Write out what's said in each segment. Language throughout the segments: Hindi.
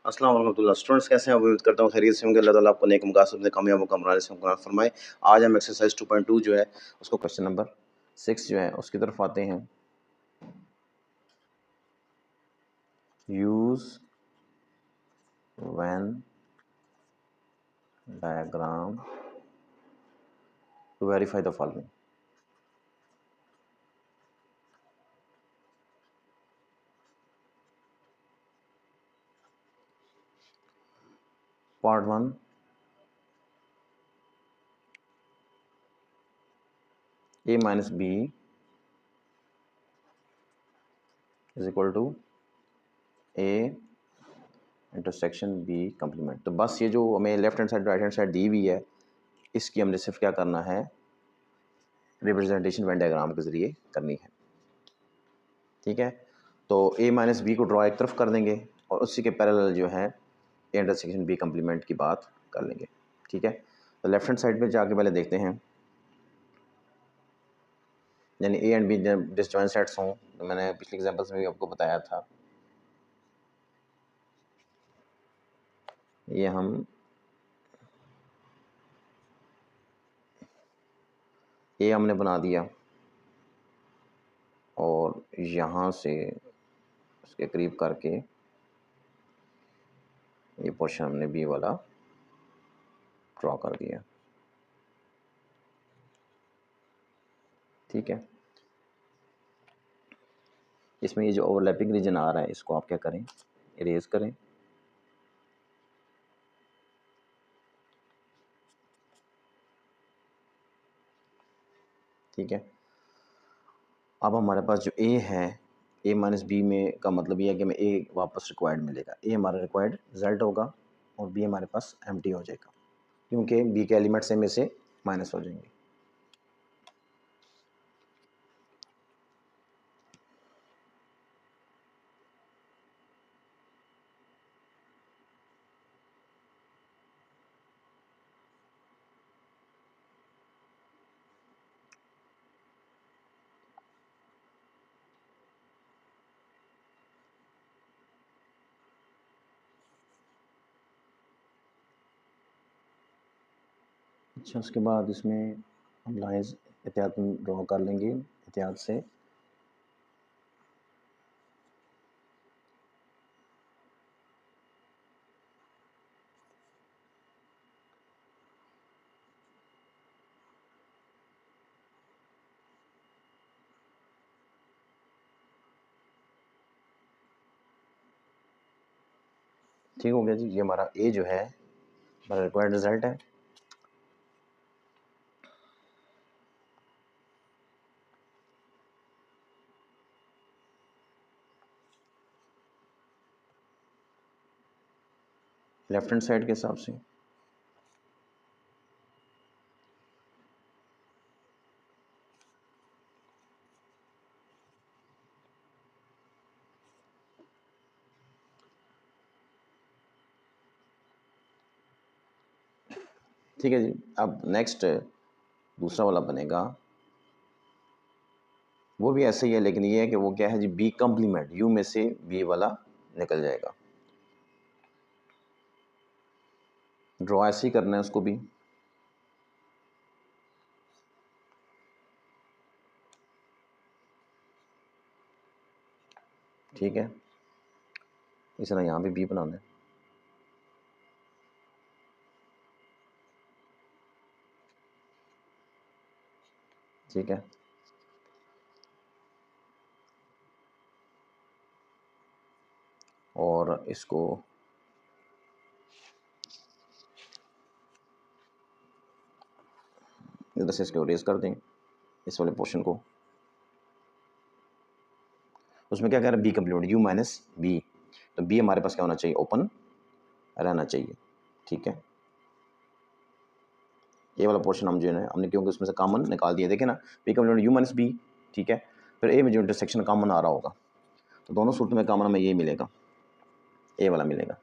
अस्सलाम वालेकुम स्टूडेंट्स, कैसे हैं? उम्मीद करता हूँ खैरियत से होंगे। अल्लाह ताला आपको नेक मकासद में कामयाब मुकाम बनाने से मुकर्रर फरमाए। आज हम एक्सरसाइज 2.2 जो है उसको क्वेश्चन नंबर 6 जो है उसकी तरफ आते हैं। Use Venn diagram to verify the following. Part 1, a minus b is equal to a intersection b complement. तो बस ये जो हमें left hand side right hand side दी हुई है, इसकी हमने सिर्फ क्या करना है, रिप्रेजेंटेशन वेन डायग्राम के ज़रिए करनी है। ठीक है, तो a माइनस बी को ड्रॉ एक तरफ कर देंगे और उसी के पैरेलल जो है ए इंटरसेक्शन बी कंप्लीमेंट की बात कर लेंगे। ठीक है, तो लेफ्ट हैंड साइड पे जाके पहले देखते हैं, यानी A and B disjoint sets हों, तो मैंने पिछले एग्जांपल्स में भी आपको बताया था। ये हम ए हमने बना दिया और यहाँ से उसके करीब करके ये पोर्शन हमने बी वाला ड्रॉ कर दिया। ठीक है, इसमें ये जो ओवरलैपिंग रीजन आ रहा है इसको आप क्या करें, इरेज करें। ठीक है, अब हमारे पास जो ए है, ए माइनस बी में का मतलब ये है कि हमें ए वापस रिक्वायर्ड मिलेगा। ए हमारा रिक्वायर्ड रिजल्ट होगा और बी हमारे पास एम्प्टी हो जाएगा, क्योंकि बी के एलिमेंट्स में से माइनस हो जाएंगे। अच्छा, उसके बाद इसमें हम लाइंस एहतियात ड्रॉ कर लेंगे एहतियात से। ठीक हो गया जी, ये हमारा ए जो है हमारा रिक्वायर्ड रिजल्ट है। लेफ्ट हैंड साइड के हिसाब से ठीक है जी। अब नेक्स्ट दूसरा वाला बनेगा, वो भी ऐसे ही है, लेकिन ये है कि वो क्या है जी, बी कम्प्लीमेंट, यू में से बी वाला निकल जाएगा। ड्रॉ ऐसे ही करना है उसको भी। ठीक है, इस तरह यहाँ भी बी बनाना है। ठीक है, और इसको इधर से इसको रेज कर दें, इस वाले पोर्शन को। उसमें क्या कह रहा है, B complement U minus B, तो बी हमारे पास क्या होना चाहिए, ओपन रहना चाहिए। ठीक है, ये वाला पोर्शन हम जो है हमने, क्योंकि उसमें से कॉमन निकाल दिया, देखे ना, B complement U minus B. ठीक है, फिर ए में जो इंटरसेक्शन कॉमन आ रहा होगा, तो दोनों सूरत में कॉमन हमें ये मिलेगा, ए वाला मिलेगा।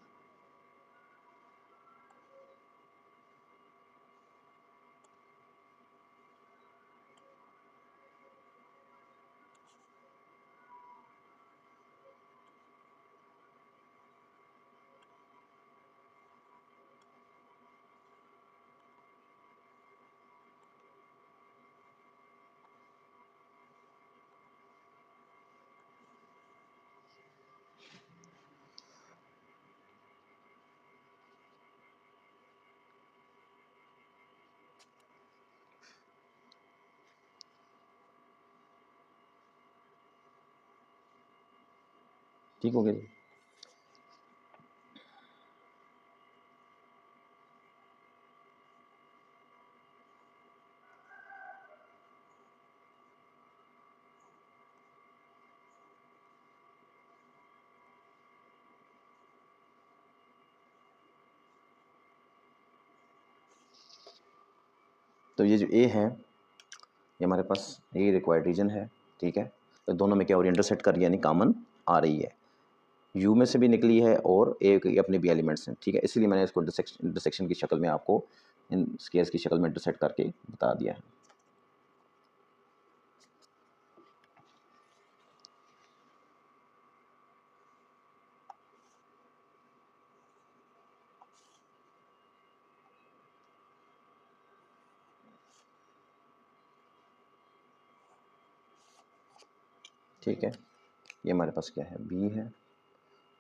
ठीक हो गया जी। तो ये जो ए है ये हमारे पास ये रिक्वायर्ड रीजन है, ठीक है। तो दोनों में क्या हो रही है, इंटरसेक्ट कर रही है, यानी कॉमन आ रही है, यू में से भी निकली है और ए के अपने भी एलिमेंट्स हैं, ठीक है। इसलिए मैंने इसको इंटरसेक्शन की शक्ल में आपको इन स्केयर्स की शक्ल में इंटरसेक्ट करके बता दिया है। ठीक है, ये हमारे पास क्या है, बी है,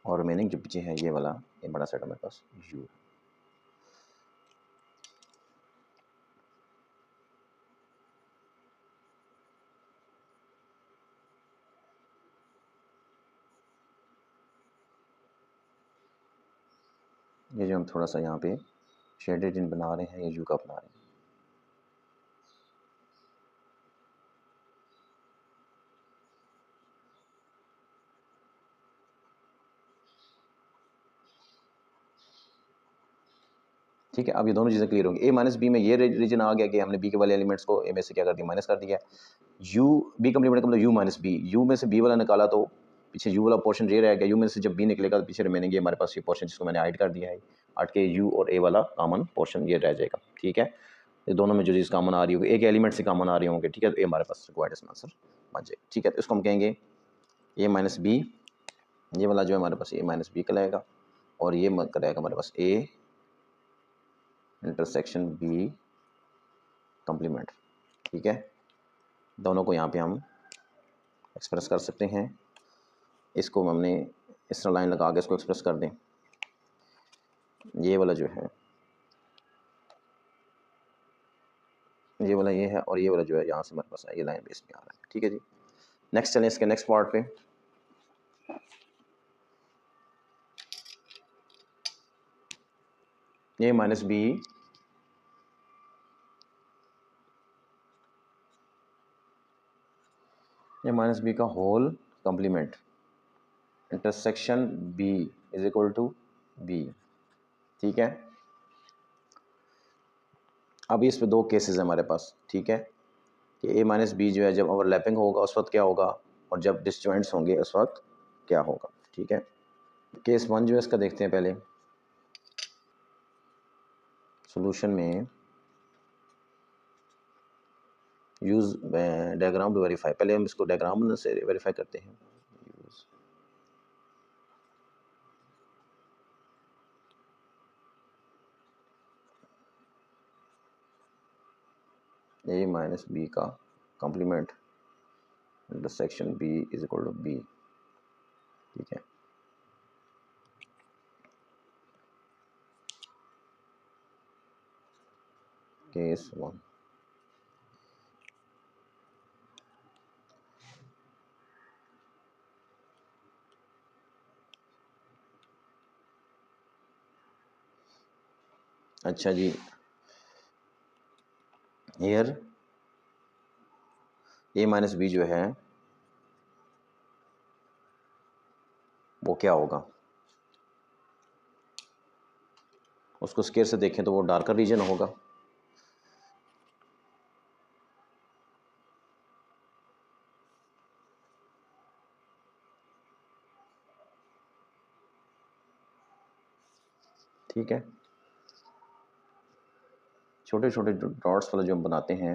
और रिमेनिंग जो पीछे है ये वाला, ये बड़ा सेट हमारे पास यू है। ये जो हम थोड़ा सा यहाँ पे शेडेड इन बना रहे हैं, ये यू का बना रहे हैं। ठीक है, अब ये दोनों चीज़ें क्लियर होंगी। ए माइनस बी में ये रीजन आ गया कि हमने बी के वाले एलिमेंट्स को ए में से क्या कर दिया, माइनस कर दिया। यू बी कम्प्लीमेंट का मतलब यू माइनस बी, यू में से बी वाला निकाला तो पीछे यू वाला पोर्शन ये रह गया, यू में से जब बी निकलेगा तो पीछे रिमेनिंग ये हमारे पास ये पोर्शन जिसको मैंने हाइड कर दिया है, हट के यू और ए वाला कॉमन पोर्शन ये रह जाएगा। ठीक है, ये दोनों में जो चीज़ कॉमन आ रही होगी, एक एलिमेंट से कॉमन आ रही होंगे, ठीक है, तो ये हमारे पास रिक्वायर्ड इसमें आंसर बन जाएगा। ठीक है, तो इसको हम कहेंगे ए माइनस बी, ये वाला जो है हमारे पास ए माइनस बी कहलाएगा, और ये कराएगा हमारे पास ए इंटरसेक्शन बी कम्प्लीमेंट। ठीक है, दोनों को यहाँ पे हम एक्सप्रेस कर सकते हैं। इसको हमने इस तरह लाइन लगा के इसको एक्सप्रेस कर दें, ये वाला जो है, ये वाला ये है, और ये वाला जो है यहाँ से हमारे पास ये लाइन बेस में आ रहा है। ठीक है जी, नेक्स्ट चलें इसके नेक्स्ट पार्ट पे। ये माइनस बी, ये माइनस बी का whole complement intersection B is equal to B. ठीक है, अब इस पे दो केसेस हैं हमारे पास। ठीक है, कि ए माइनस बी जो है जब ओवरलैपिंग होगा उस वक्त क्या होगा, और जब डिसजॉइंट्स होंगे उस वक्त क्या होगा। ठीक है, केस वन जो है इसका देखते हैं पहले। सॉल्यूशन में यूज़ डायग्राम टू वेरीफाई, पहले हम इसको डायग्राम से वेरीफाई करते हैं। ए माइनस बी का complement intersection B is equal to B. ठीक है, केस वन, अच्छा जी, हियर ए माइनस बी जो है वो क्या होगा, उसको स्केयर से देखें तो वो डार्कर रीजन होगा। ठीक है, छोटे छोटे डॉट्स वाला जो हम बनाते हैं,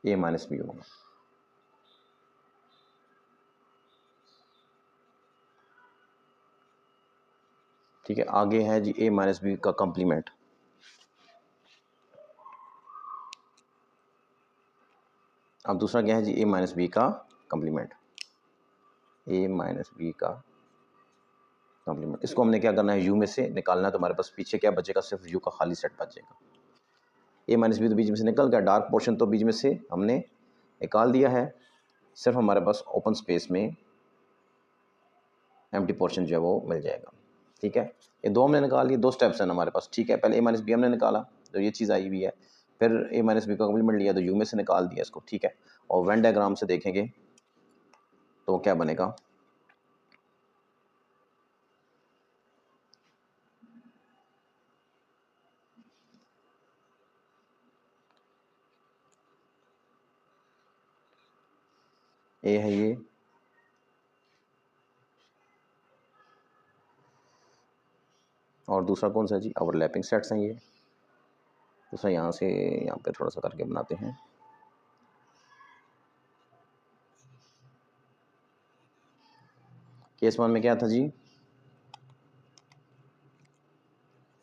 ए माइनस बी होगा। ठीक है, आगे है जी ए माइनस बी का कॉम्प्लीमेंट। अब दूसरा क्या है जी, ए माइनस बी का कॉम्प्लीमेंट, ए माइनस बी का कॉम्प्लीमेंट। इसको हमने क्या करना है, यू में से निकालना है, तो हमारे पास पीछे क्या बचेगा, सिर्फ यू का खाली सेट बचेगा। ए माइनस बी तो बीच में से निकल गया, डार्क पोर्शन तो बीच में से हमने निकाल दिया है। सिर्फ हमारे पास ओपन स्पेस में एम्प्टी पोर्शन जो है वो मिल जाएगा। ठीक है, ये दो हमने निकाल लिए, दो स्टेप्स हैं हमारे पास। ठीक है, पहले ए माइनस बी हमने निकाला तो ये चीज़ आई हुई है, फिर ए माइनस बी का कम्प्लीमेंट लिया तो यू में से निकाल दिया इसको। ठीक है, और वेन डायग्राम से देखेंगे तो क्या बनेगा, ए है ये, और दूसरा कौन सा है जी, ओवरलैपिंग सेट्स हैं ये। दूसरा यहाँ से यहाँ पे थोड़ा सा करके बनाते हैं। केस वन में क्या था जी,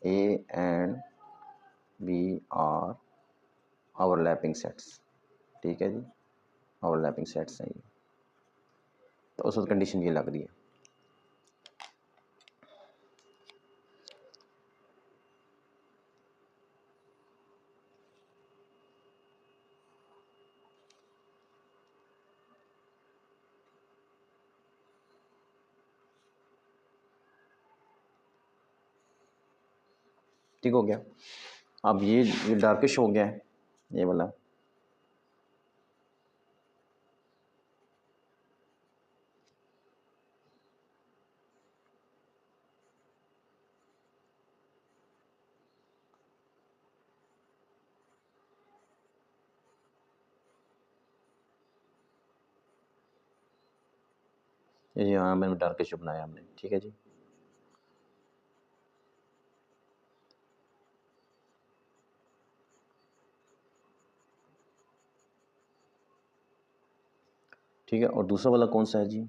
A and B are overlapping sets. ठीक है जी, ओवरलैपिंग सेट्स हैं ये, तो उस वक्त कंडीशन ये लग रही है। ठीक हो गया। अब ये डार्किश हो गया है ये वाला, ये यहाँ मैंने डार्किश बनाया हमने। ठीक है जी, ठीक है, और दूसरा वाला कौन सा है जी,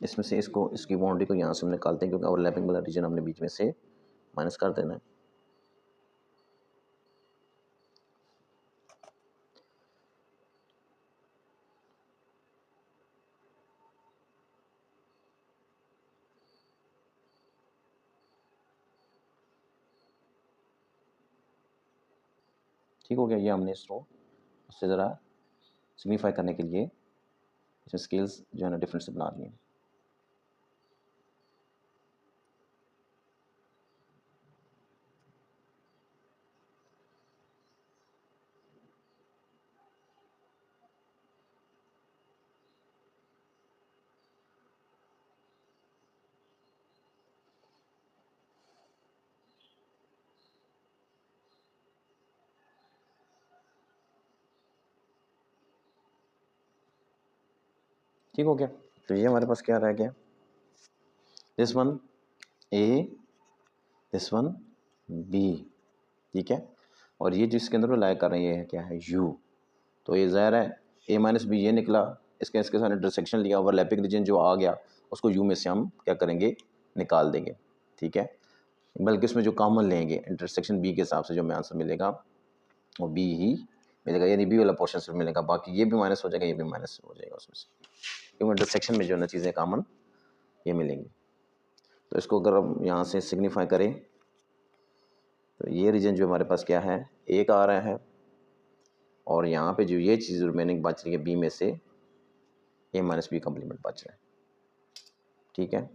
इसमें से इसको, इसकी बाउंड्री को यहाँ से हम निकालते हैं क्योंकि ओवरलैपिंग वाला रीजन हमने बीच में से माइनस कर देना है। ठीक हो गया, ये हमने इसको उससे ज़रा सिग्निफाई करने के लिए इसमें स्केल्स जो है ना डिफरेंट से बना दिए। ठीक हो गया, तो ये हमारे पास क्या रह गया, this one A, this one B. ठीक है, और ये जिसके अंदर लाया कर रहे हैं ये है क्या है, यू। तो ये ज़ाहिर है ए माइनस बी ये निकला, इसके साथ इंटरसेक्शन लिया, ओवरलैपिंग रीजन जो आ गया उसको यू में से हम क्या करेंगे, निकाल देंगे। ठीक है, बल्कि उसमें जो कॉमन लेंगे इंटरसेक्शन बी के हिसाब से जो हमें आंसर मिलेगा वो बी ही मिलेगा, यानी बी वाला पोर्शन सिर्फ मिलेगा, बाकी ये भी माइनस हो जाएगा, ये भी माइनस हो जाएगा उसमें से, क्योंकि इंटरसेक्शन में जो है ना चीज़ें कॉमन ये मिलेंगी। तो इसको अगर हम यहाँ से सिग्निफाई करें तो ये रीजन जो हमारे पास क्या है, एक आ रहा है, और यहाँ पे जो ये चीज़ रिमेनिंग बच रही है बी में से ए माइनस बी कम्प्लीमेंट बच रहा है। ठीक है,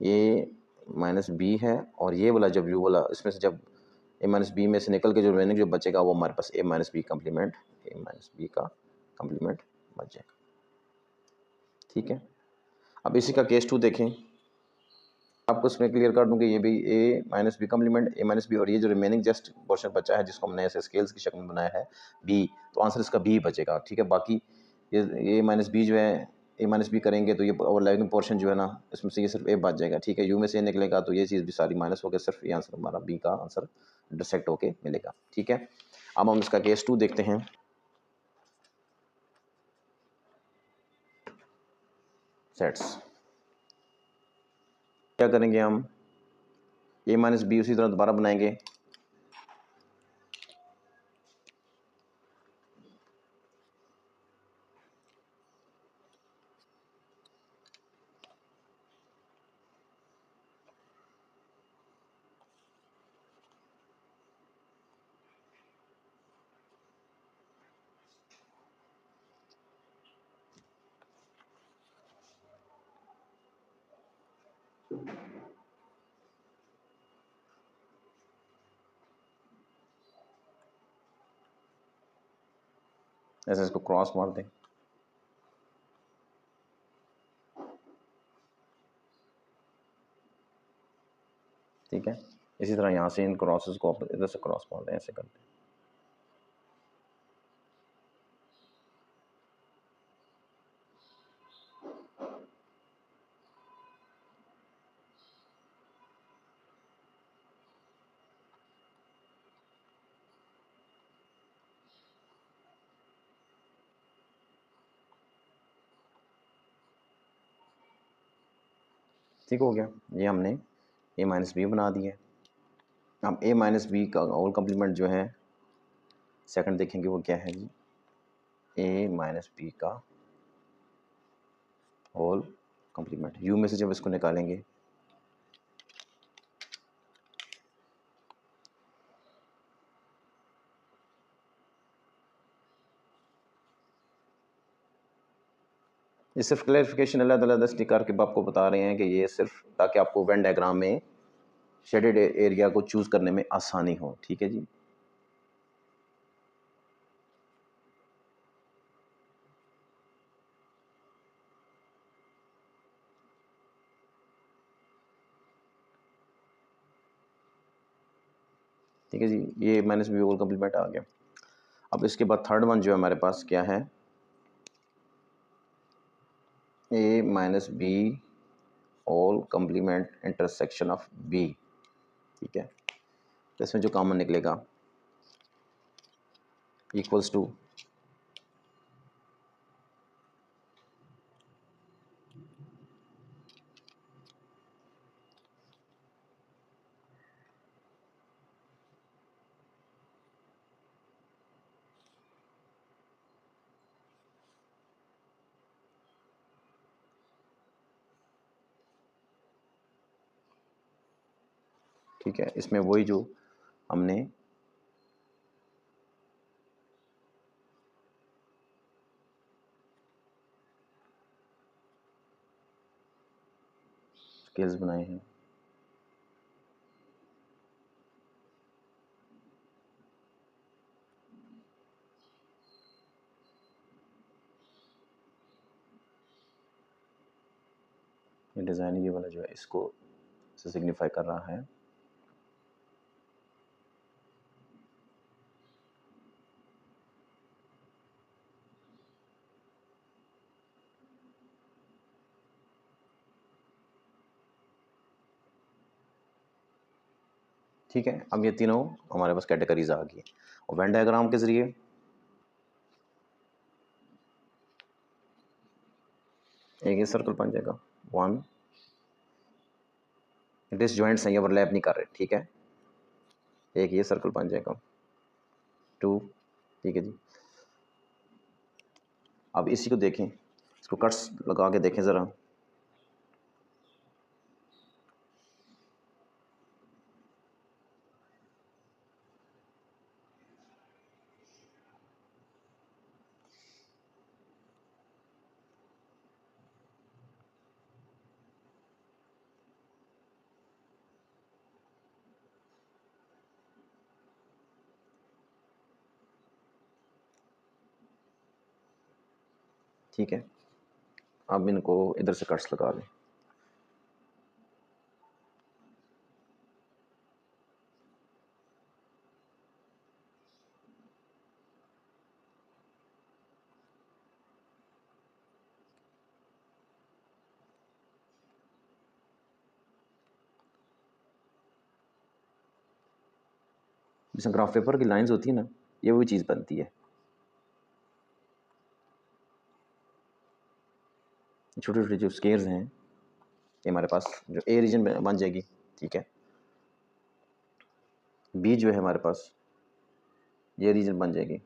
ये माइनस बी है, और ये वाला जब यू वाला इसमें से जब ए माइनस बी में से निकल के जो रिमेनिंग जो बचेगा वो हमारे पास ए minus B complement, A minus B का कम्प्लीमेंट बच जाएगा। ठीक है, अब इसी का केस टू देखें, आपको इसमें क्लियर कर दूं कि ये भी ए minus B complement, A minus B, और ये जो रिमेनिंग जस्ट पोर्शन बचा है जिसको हमने ऐसे स्केल्स की शक्ल में बनाया है बी, तो आंसर इसका बी बचेगा। ठीक है, बाकी ये माइनस बी जो है ए माइनस बी करेंगे तो ये ओवरलैपिंग पोर्शन जो है ना इसमें से ये सिर्फ ए बच जाएगा। ठीक है, यू में से ए निकलेगा तो ये चीज़ भी सारी माइनस होकर सिर्फ ये आंसर हमारा बी का आंसर इंटरसेक्ट होके मिलेगा। ठीक है, अब हम इसका केस टू देखते हैं। सेट्स क्या करेंगे हम, ए माइनस बी उसी तरह दोबारा बनाएंगे, ऐसे इसको क्रॉस मार दें। ठीक है, इसी तरह यहाँ से इन क्रॉसेस को इधर से क्रॉस मार दें, ऐसे करते हैं। ठीक हो गया, ये हमने a माइनस बी बना दिया। अब a माइनस बी का होल कम्प्लीमेंट जो है सेकंड देखेंगे वो क्या है जी, a माइनस बी का होल कम्प्लीमेंट। u में से जब इसको निकालेंगे ये सिर्फ क्लैरिफिकेशन अलग स्टिकर के आपको बता रहे हैं कि ये सिर्फ ताकि आपको वेन डायग्राम में शेडेड एरिया को चूज़ करने में आसानी हो। ठीक है जी, ठीक है जी, ये माइनस बी होल कम्प्लीमेंट आ गया। अब इसके बाद थर्ड वन जो है हमारे पास क्या है, a minus B whole complement intersection of b। ठीक है, तो इसमें जो कॉमन निकलेगा इक्वल्स टू ठीक है, इसमें वही जो हमने स्केल्स बनाए हैं। ये डिज़ाइन ये वाला जो है इसको से सिग्निफाई कर रहा है। ठीक है, अब ये तीनों हमारे पास कैटेगरीज आ गई और वेन डायग्राम के ज़रिए एक ये सर्कल बन जाएगा, वन डिसजॉइंट्स हैं, ये ओवरलैप नहीं कर रहे। ठीक है, एक ये सर्कल बन जाएगा, टू। ठीक है जी, अब इसी को देखें, इसको कट्स लगा के देखें ज़रा। ठीक है, अब इनको इधर से कट्स लगा दें। जैसे ग्राफ पेपर की लाइंस होती है ना, ये वही चीज़ बनती है। छोटे छोटे जो स्केयर्स हैं ये हमारे पास जो ए रीजन में बन जाएगी। ठीक है, बी जो है हमारे पास ये रीजन बन जाएगी।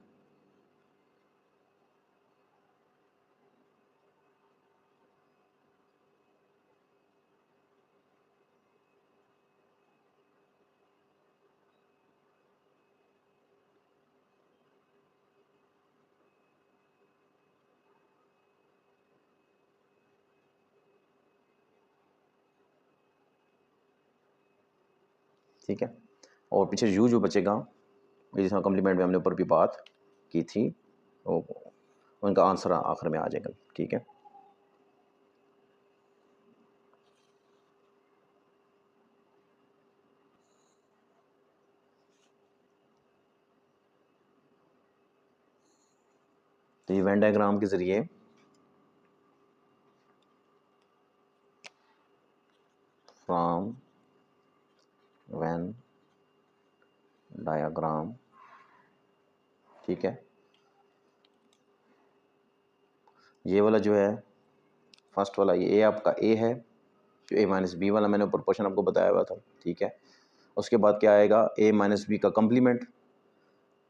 ठीक है। और पीछे यू जो बचेगा, जिसमें कम्प्लीमेंट में हमने ऊपर भी बात की थी, वो उनका आंसर आखिर में आ जाएगा। ठीक है, तो ये वेन डायग्राम के ज़रिए फ्रॉम वेन डायग्राम, ठीक है, ये वाला जो है फर्स्ट वाला, ये ए आपका ए है, जो ए माइनस बी वाला मैंने ऊपर क्वेश्चन आपको बताया हुआ था। ठीक है, उसके बाद क्या आएगा, ए माइनस बी का कम्प्लीमेंट।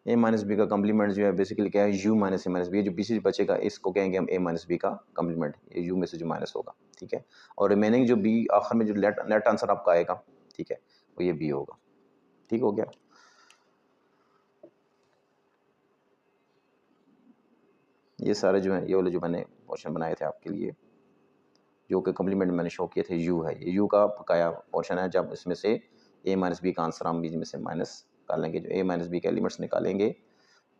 ए माइनस बी का कम्प्लीमेंट जो है बेसिकली क्या है, U minus A minus B, जो बीसी बचेगा इसको कहेंगे हम ए माइनस बी का कम्प्लीमेंट, ये यू में से जो माइनस होगा। ठीक है, और रिमेनिंग जो बी आखिर में जो नेट आंसर आपका आएगा, ठीक है, वो ये बी होगा। ठीक हो गया। ये सारे जो है, ये वाले जो मैंने क्वेश्चन बनाए थे आपके लिए, जो कि कम्प्लीमेंट मैंने शो किए थे, यू है, ये यू का बकाया पोर्शन है। जब इसमें से ए माइनस बी का आंसर हम बीच में से माइनस कर लेंगे, जो ए माइनस बी के एलिमेंट्स निकालेंगे,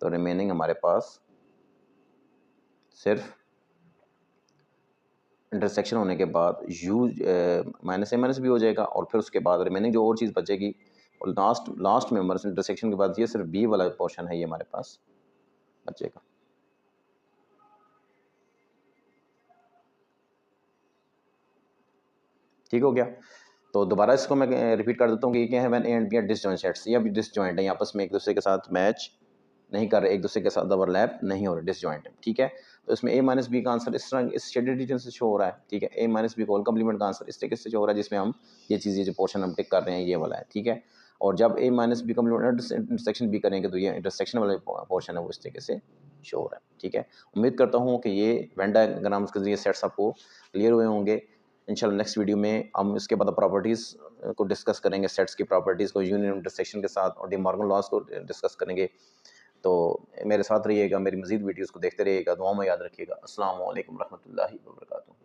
तो रिमेनिंग हमारे पास सिर्फ इंटरसेक्शन होने के बाद U minus A minus B हो जाएगा, और फिर उसके बाद रिमेनिंग जो और चीज़ बचेगी, और लास्ट में हमारे इंटरसेक्शन के बाद ये सिर्फ बी वाला पोर्शन है, ये हमारे पास बचेगा। ठीक हो गया। तो दोबारा इसको मैं रिपीट कर देता हूँ कि ये क्या है, when A and B are disjoint sets, ये अभी डिसजॉइंट है, आपस में एक दूसरे के साथ मैच नहीं कर रहे, एक दूसरे के साथ ओवरलैप नहीं हो रहे, डिसजॉइंट है। ठीक है, तो इसमें ए माइनस बी का आंसर इस तरह इस शेडेड रीजन से शो हो रहा है। ठीक है, ए माइनस बी को कम्प्लीमेंट का आंसर इस तरीके से शो हो रहा है, जिसमें हम ये चीज़ें जो पोर्शन हम टिक कर रहे हैं ये वाला है। ठीक है, और जब A minus B complement intersection B करेंगे तो ये इंटरसेक्शन वाला पोर्शन है वो इस तरीके से शो हो रहा है। ठीक है, उम्मीद करता हूँ कि ये वेन डायग्राम्स के जरिए सेट्स आपको क्लियर हुए होंगे। इंशाल्लाह नेक्स्ट वीडियो में हम इसके बाद प्रॉपर्टीज़ को डिस्कस करेंगे, सेट्स की प्रॉपर्टीज़ को यूनियन इंटरसेक्शन के साथ, और डी मॉर्गन लॉज को डिस्कस करेंगे। तो मेरे साथ रहिएगा, मेरी मज़ीद वीडियोज़ को देखते रहिएगा, दुआ में याद रखिएगा। अस्सलाम वालेकुम रहमतुल्लाहि व बरकातुहू।